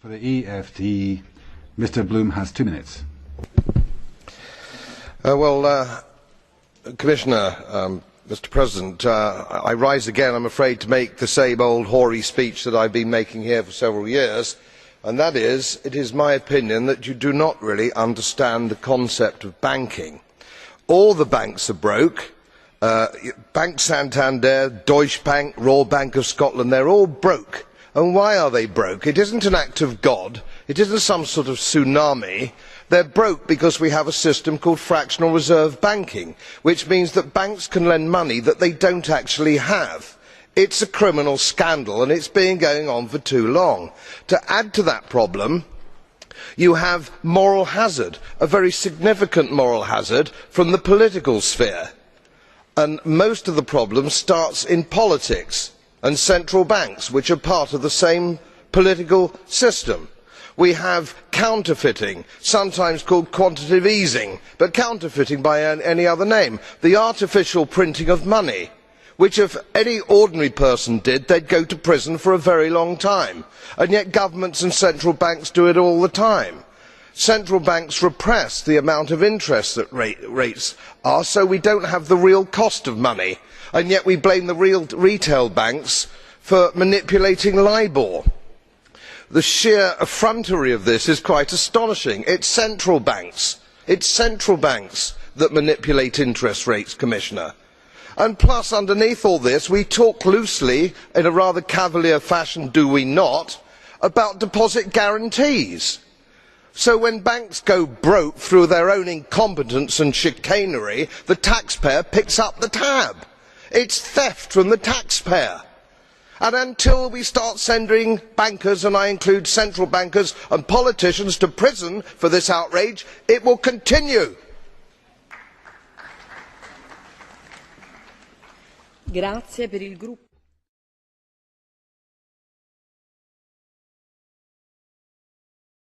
For the EFD, Mr. Bloom has 2 minutes. Commissioner, Mr. President, I rise again, I'm afraid, to make the same old hoary speech that I've been making here for several years, and that is, it is my opinion that you do not really understand the concept of banking. All the banks are broke. Bank Santander, Deutsche Bank, Royal Bank of Scotland, they're all broke. And why are they broke? It isn't an act of God. It isn't some sort of tsunami. They're broke because we have a system called fractional reserve banking, which means that banks can lend money that they don't actually have. It's a criminal scandal, and it's been going on for too long. To add to that problem, you have moral hazard, a very significant moral hazard from the political sphere. And most of the problem starts in politics and central banks, which are part of the same political system. We have counterfeiting, sometimes called quantitative easing, but counterfeiting by any other name. The artificial printing of money, which if any ordinary person did, they'd go to prison for a very long time. And yet governments and central banks do it all the time. Central banks repress the amount of interest that rates are, so we don't have the real cost of money. And yet we blame the real retail banks for manipulating LIBOR. The sheer effrontery of this is quite astonishing. It's central banks that manipulate interest rates, Commissioner. And plus, underneath all this, we talk loosely, in a rather cavalier fashion, do we not, about deposit guarantees. So when banks go broke through their own incompetence and chicanery, the taxpayer picks up the tab. It's theft from the taxpayer. And until we start sending bankers, and I include central bankers and politicians, to prison for this outrage, it will continue. Grazie per il gruppo.